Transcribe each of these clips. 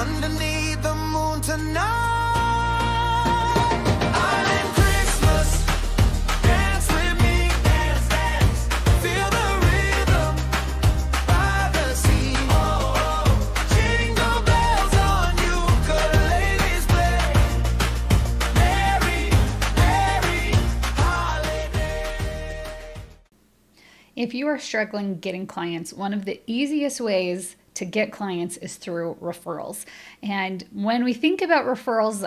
underneath the moon tonight. Island Christmas, dance with me, dance, dance. Feel the rhythm by the sea. Oh, oh. Jingle bells on ukuleles play. Merry, merry holiday. If you are struggling getting clients, one of the easiest ways to get clients is through referrals. And when we think about referrals,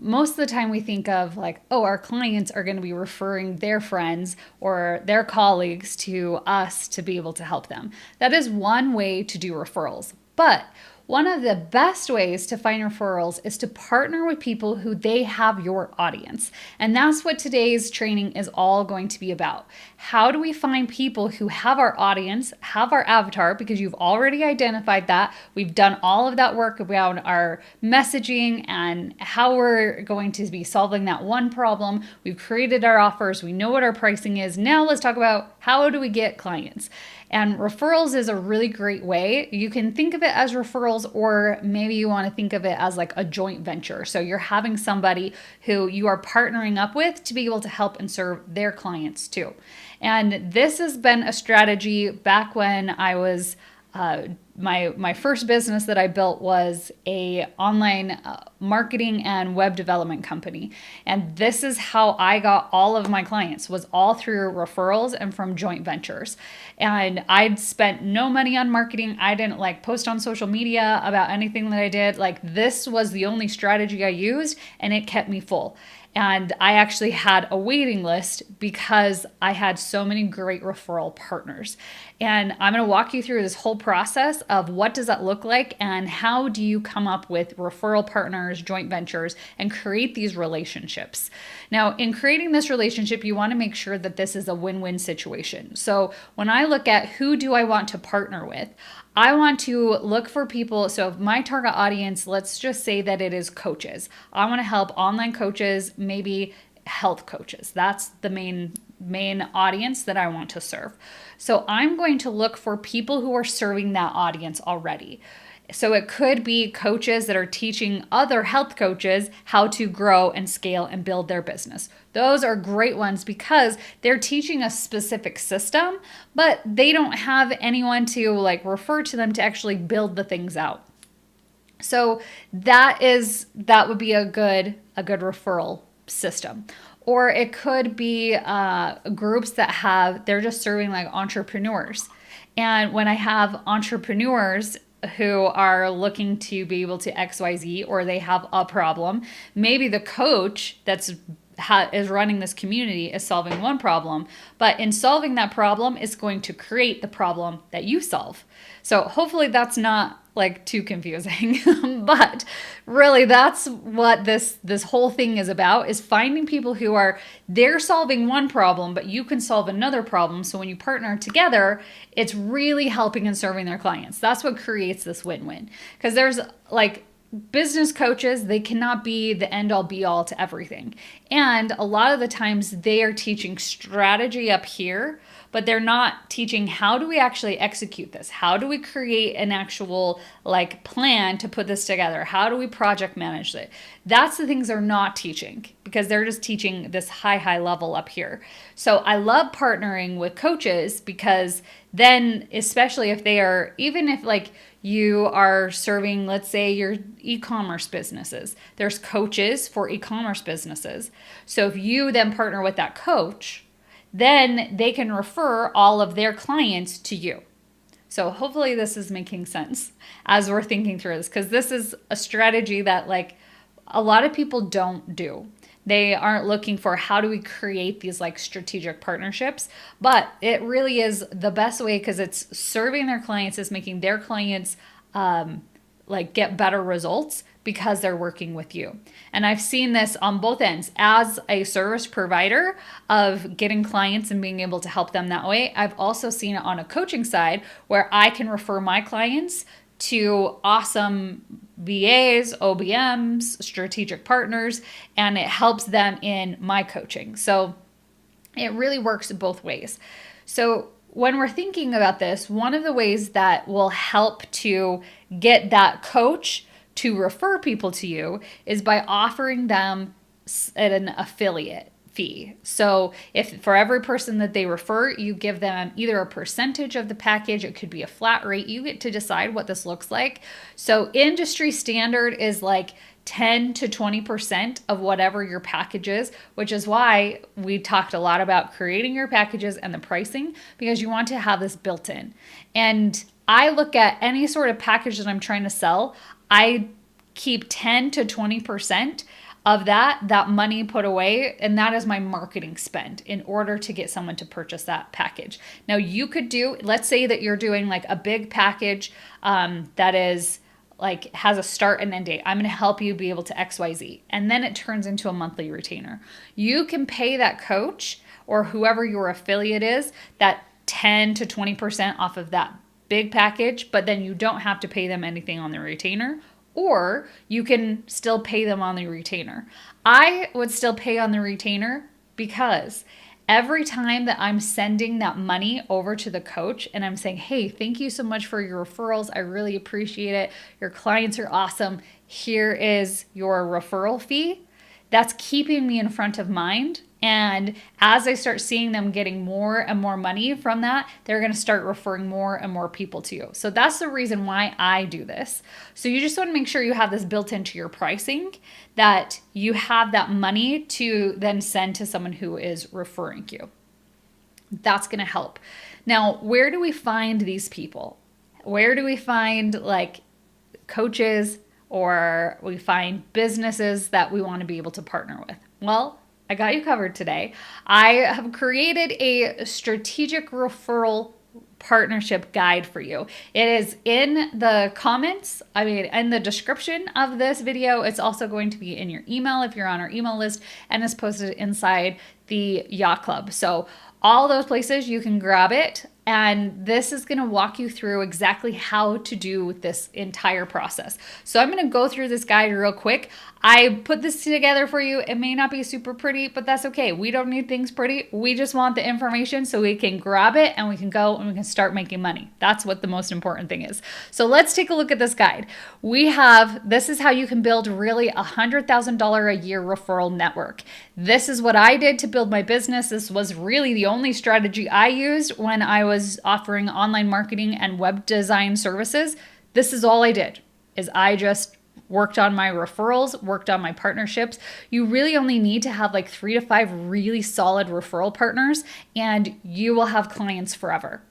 most of the time we think of like, oh, our clients are going to be referring their friends or their colleagues to us to be able to help them. That is one way to do referrals. But one of the best ways to find referrals is to partner with people who they have your audience. And that's what today's training is all going to be about. How do we find people who have our audience, have our avatar, because you've already identified that. We've done all of that work around our messaging and how we're going to be solving that one problem. We've created our offers. We know what our pricing is. Now let's talk about how do we get clients. And referrals is a really great way. You can think of it as referrals, or maybe you want to think of it as like a joint venture. So you're having somebody who you are partnering up with to be able to help and serve their clients too. And this has been a strategy back when I was my first business that I built was a online marketing and web development company. And this is how I got all of my clients, was all through referrals and from joint ventures. And I'd spent no money on marketing. I didn't like post on social media about anything that I did. Like, this was the only strategy I used, and it kept me full. And I actually had a waiting list because I had so many great referral partners. And I'm going to walk you through this whole process of what does that look like and how do you come up with referral partners, joint ventures, and create these relationships. Now, in creating this relationship, you want to make sure that this is a win-win situation. So when I look at who do I want to partner with, I want to look for people. So if my target audience, let's just say that it is coaches. I want to help online coaches, maybe health coaches. That's the main audience that I want to serve. So I'm going to look for people who are serving that audience already. So it could be coaches that are teaching other health coaches how to grow and scale and build their business. Those are great ones because they're teaching a specific system, but they don't have anyone to like refer to them to actually build the things out. So that would be a good referral system. Or it could be groups that they're just serving like entrepreneurs. And when I have entrepreneurs who are looking to be able to XYZ, or they have a problem, maybe the coach is running this community is solving one problem, but in solving that problem is going to create the problem that you solve. So hopefully that's not like too confusing, but really that's what this whole thing is about, is finding people who they're solving one problem, but you can solve another problem. So when you partner together, it's really helping and serving their clients. That's what creates this win-win. Because there's like business coaches, they cannot be the end all be all to everything. And a lot of the times they are teaching strategy up here, but they're not teaching how do we actually execute this? How do we create an actual like plan to put this together? How do we project manage it? That's the things they're not teaching, because they're just teaching this high level up here. So I love partnering with coaches, because then, especially if they are, even if like you are serving, let's say your e-commerce businesses, there's coaches for e-commerce businesses. So if you then partner with that coach, then they can refer all of their clients to you. So hopefully this is making sense as we're thinking through this, because this is a strategy that like a lot of people don't do. They aren't looking for how do we create these like strategic partnerships, but it really is the best way, because it's serving their clients, is making their clients like get better results because they're working with you. And I've seen this on both ends as a service provider of getting clients and being able to help them that way. I've also seen it on a coaching side where I can refer my clients to awesome VAs, OBMs, strategic partners, and it helps them in my coaching. So it really works both ways. So when we're thinking about this, one of the ways that will help to get that coach to refer people to you is by offering them an affiliate fee. So if for every person that they refer, you give them either a percentage of the package, it could be a flat rate. You get to decide what this looks like. So industry standard is like 10 to 20% of whatever your package is, which is why we talked a lot about creating your packages and the pricing, because you want to have this built in. And I look at any sort of package that I'm trying to sell, I keep 10 to 20% of that money put away, and that is my marketing spend in order to get someone to purchase that package. Now you could do, let's say that you're doing like a big package that is like has a start and end date. I'm going to help you be able to XYZ. And then it turns into a monthly retainer. You can pay that coach or whoever your affiliate is that 10 to 20% off of that big package, but then you don't have to pay them anything on the retainer. Or you can still pay them on the retainer. I would still pay on the retainer because every time that I'm sending that money over to the coach and I'm saying, hey, thank you so much for your referrals. I really appreciate it. Your clients are awesome. Here is your referral fee. That's keeping me in front of mind. And as I start seeing them getting more and more money from that, they're going to start referring more and more people to you. So that's the reason why I do this. So you just want to make sure you have this built into your pricing, that you have that money to then send to someone who is referring you. That's going to help. Now, where do we find these people? Where do we find like coaches, or we find businesses that we want to be able to partner with? Well, I got you covered today. I have created a strategic referral partnership guide for you. It is in the comments, in the description of this video. It's also going to be in your email if you're on our email list, and it's posted inside the Yacht Club. So all those places you can grab it. And this is going to walk you through exactly how to do this entire process. So I'm going to go through this guide real quick. I put this together for you. It may not be super pretty, but that's okay. We don't need things pretty. We just want the information so we can grab it and we can go and we can start making money. That's what the most important thing is. So let's take a look at this guide. This is how you can build really $100,000 a year referral network. This is what I did to build my business. This was really the only strategy I used when I was offering online marketing and web design services. This is all I did, is I just worked on my referrals, worked on my partnerships. You really only need to have like 3 to 5 really solid referral partners and you will have clients forever.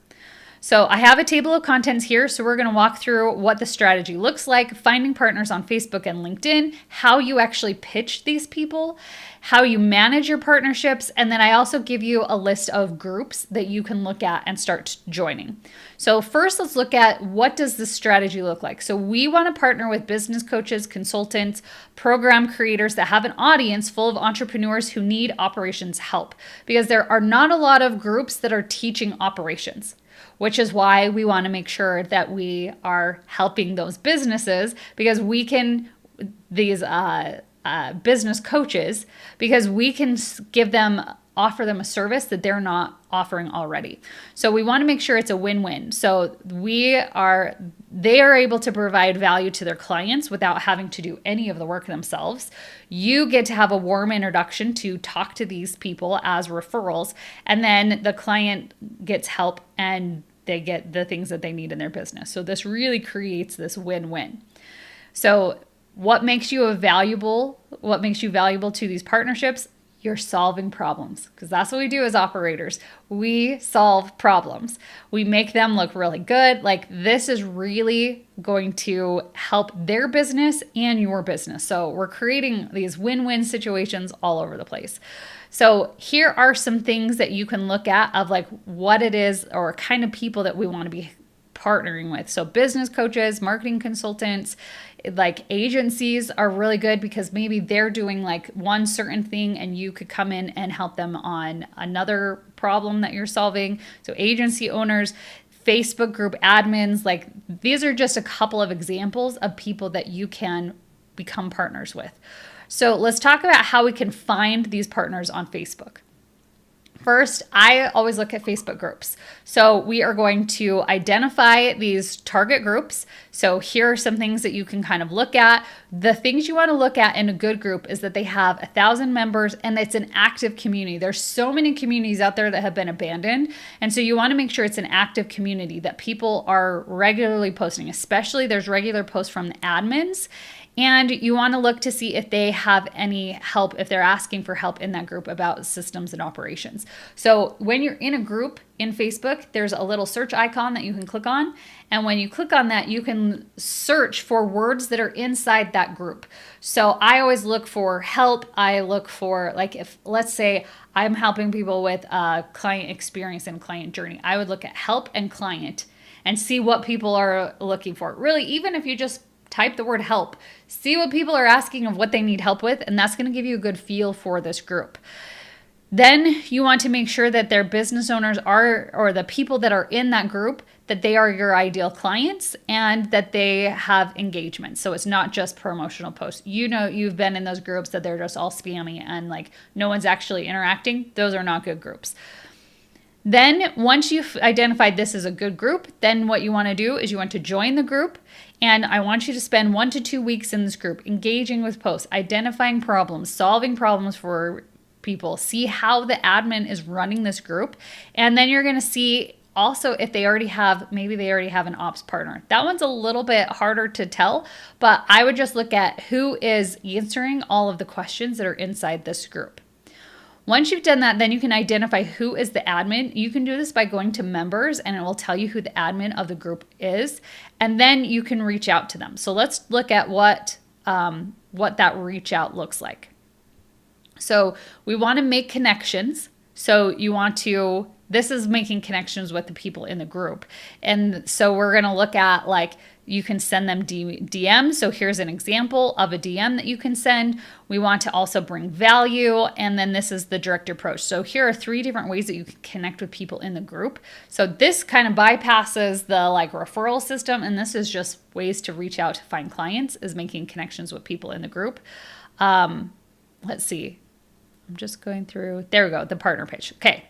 So I have a table of contents here. So we're going to walk through what the strategy looks like, finding partners on Facebook and LinkedIn, how you actually pitch these people, how you manage your partnerships, and then I also give you a list of groups that you can look at and start joining. So first, let's look at what does this strategy look like. So we want to partner with business coaches, consultants, program creators that have an audience full of entrepreneurs who need operations help, because there are not a lot of groups that are teaching operations, which is why we want to make sure that we are helping those businesses, because we can, these business coaches, because we can offer them a service that they're not offering already. So we want to make sure it's a win-win. So they are able to provide value to their clients without having to do any of the work themselves. You get to have a warm introduction to talk to these people as referrals, and then the client gets help and they get the things that they need in their business. So this really creates this win-win. So what makes you valuable to these partnerships? You're solving problems, because that's what we do as operators. We solve problems. We make them look really good. Like, this is really going to help their business and your business. So we're creating these win-win situations all over the place. So here are some things that you can look at of like what it is or kind of people that we want to be partnering with. So business coaches, marketing consultants, like agencies are really good, because maybe they're doing like one certain thing and you could come in and help them on another problem that you're solving. So agency owners, Facebook group admins, like these are just a couple of examples of people that you can become partners with. So let's talk about how we can find these partners on Facebook. First, I always look at Facebook groups. So we are going to identify these target groups. So here are some things that you can kind of look at. The things you want to look at in a good group is that they have 1,000 members and it's an active community. There's so many communities out there that have been abandoned. And so you want to make sure it's an active community that people are regularly posting, especially there's regular posts from the admins. And you want to look to see if they have any help, if they're asking for help in that group about systems and operations. So when you're in a group in Facebook, there's a little search icon that you can click on. And when you click on that, you can search for words that are inside that group. So I always look for help. I look for, like, if, let's say I'm helping people with client experience and client journey, I would look at help and client and see what people are looking for. Really, even if you just type the word help, see what people are asking of what they need help with, and that's going to give you a good feel for this group. Then you want to make sure that their business owners are, or the people that are in that group, that they are your ideal clients and that they have engagement. So it's not just promotional posts. You know, you've been in those groups that they're just all spammy and like no one's actually interacting. Those are not good groups. Then once you've identified this as a good group, then what you want to do is you want to join the group. And I want you to spend 1 to 2 weeks in this group, engaging with posts, identifying problems, solving problems for people, see how the admin is running this group. And then you're going to see also if they already have, maybe they already have an ops partner. That one's a little bit harder to tell, but I would just look at who is answering all of the questions that are inside this group. Once you've done that, then you can identify who is the admin. You can do this by going to members and it will tell you who the admin of the group is. And then you can reach out to them. So let's look at what that reach out looks like. So we want to make connections. So you want to, this is making connections with the people in the group. And so we're going to look at, like, you can send them DMs. So here's an example of a DM that you can send. We want to also bring value. And then this is the direct approach. So here are 3 different ways that you can connect with people in the group. So this kind of bypasses the like referral system. And this is just ways to reach out to find clients, is making connections with people in the group. Let's see. I'm just going through. There we go. The partner page. Okay.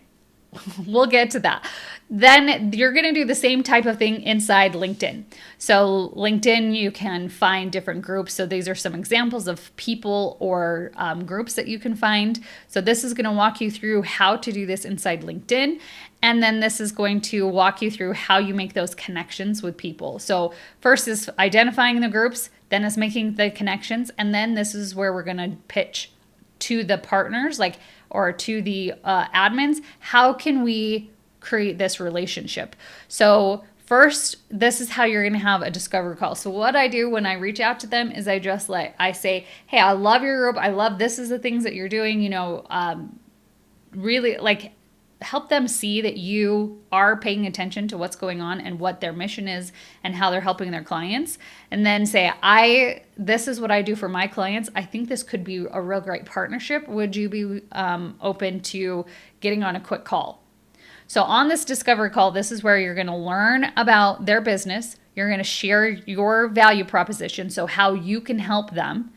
We'll get to that. Then you're going to do the same type of thing inside LinkedIn. So LinkedIn, you can find different groups. So these are some examples of people or groups that you can find. So this is going to walk you through how to do this inside LinkedIn. And then this is going to walk you through how you make those connections with people. So first is identifying the groups, then is making the connections. And then this is where we're going to pitch to the partners, like, or to the admins, how can we create this relationship? So first, this is how you're gonna have a discovery call. So what I do when I reach out to them is I say, hey, I love your group. I love, this is the things that you're doing, you know, really like help them see that you are paying attention to what's going on and what their mission is and how they're helping their clients. And then say, this is what I do for my clients. I think this could be a real great partnership. Would you be open to getting on a quick call? So on this discovery call, this is where you're going to learn about their business. You're going to share your value proposition, so how you can help them.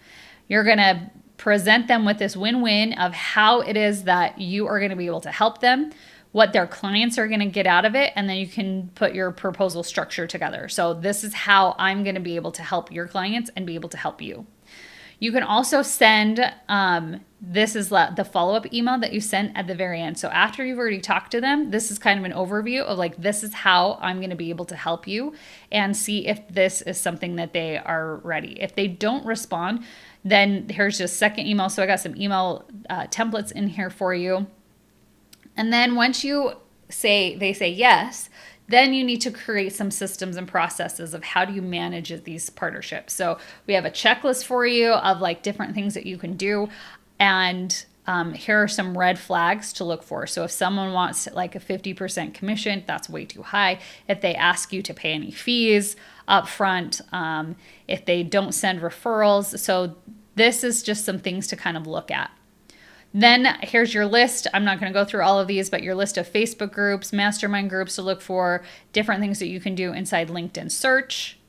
You're going to present them with this win-win of how it is that you are going to be able to help them, what their clients are going to get out of it, and then you can put your proposal structure together. So this is how I'm going to be able to help your clients and be able to help you. You can also send, this is the follow-up email that you send at the very end. So after you've already talked to them, this is kind of an overview of like, this is how I'm going to be able to help you, and see if this is something that they are ready. If they don't respond, then here's just second email. So I got some email templates in here for you. And then once they say yes, then you need to create some systems and processes of how do you manage these partnerships. So we have a checklist for you of like different things that you can do. And here are some red flags to look for. So if someone wants like a 50% commission, that's way too high. If they ask you to pay any fees up front, if they don't send referrals. So this is just some things to kind of look at. Then here's your list. I'm not going to go through all of these, but your list of Facebook groups, mastermind groups to look for, different things that you can do inside LinkedIn search.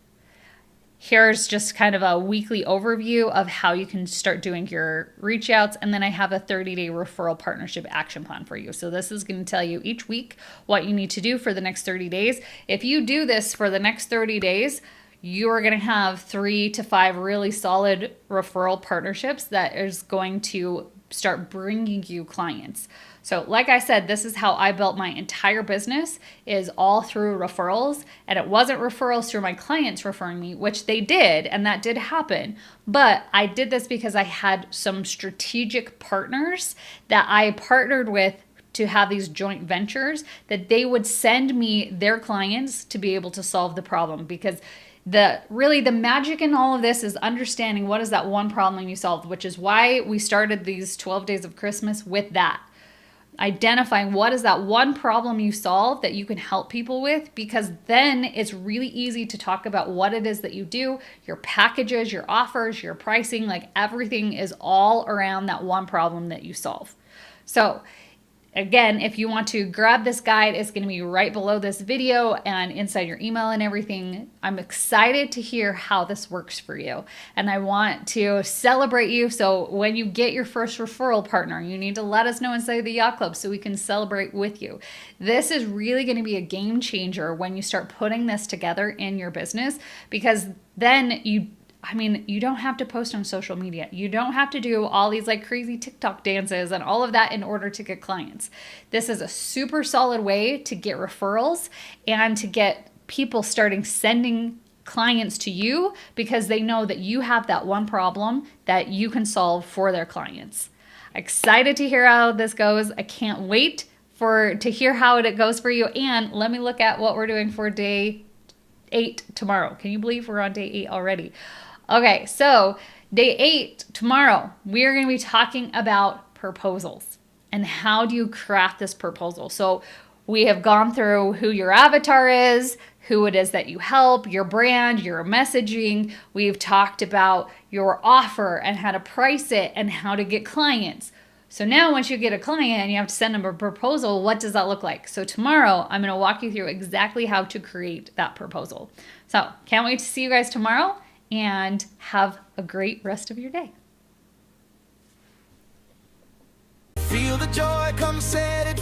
here's just kind of a weekly overview of how you can start doing your reach outs. And then I have a 30-day referral partnership action plan for you. So this is going to tell you each week what you need to do for the next 30 days. If you do this for the next 30 days, you're going to have 3 to 5 really solid referral partnerships that is going to start bringing you clients. So like I said, this is how I built my entire business, is all through referrals. And it wasn't referrals through my clients referring me, which they did, and that did happen. But I did this because I had some strategic partners that I partnered with to have these joint ventures, that they would send me their clients to be able to solve the problem. Because the magic in all of this is understanding what is that one problem you solved, which is why we started these 12 days of Christmas with that. Identifying what is that one problem you solve that you can help people with, because then it's really easy to talk about what it is that you do, your packages, your offers, your pricing, like everything is all around that one problem that you solve. So again, if you want to grab this guide, it's going to be right below this video and inside your email and everything. I'm excited to hear how this works for you. And I want to celebrate you. So when you get your first referral partner, you need to let us know inside the Yacht Club so we can celebrate with you. This is really going to be a game changer when you start putting this together in your business, because then you don't have to post on social media. You don't have to do all these like crazy TikTok dances and all of that in order to get clients. This is a super solid way to get referrals and to get people starting sending clients to you, because they know that you have that one problem that you can solve for their clients. Excited to hear how this goes. I can't wait to hear how it goes for you. And let me look at what we're doing for day 8 tomorrow. Can you believe we're on day 8 already? Okay, so day 8, tomorrow, we are going to be talking about proposals and how do you craft this proposal. So we have gone through who your avatar is, who it is that you help, your brand, your messaging. We've talked about your offer and how to price it and how to get clients. So now once you get a client and you have to send them a proposal, what does that look like? So tomorrow, I'm going to walk you through exactly how to create that proposal. So can't wait to see you guys tomorrow, and have a great rest of your day. Feel the joy, come set it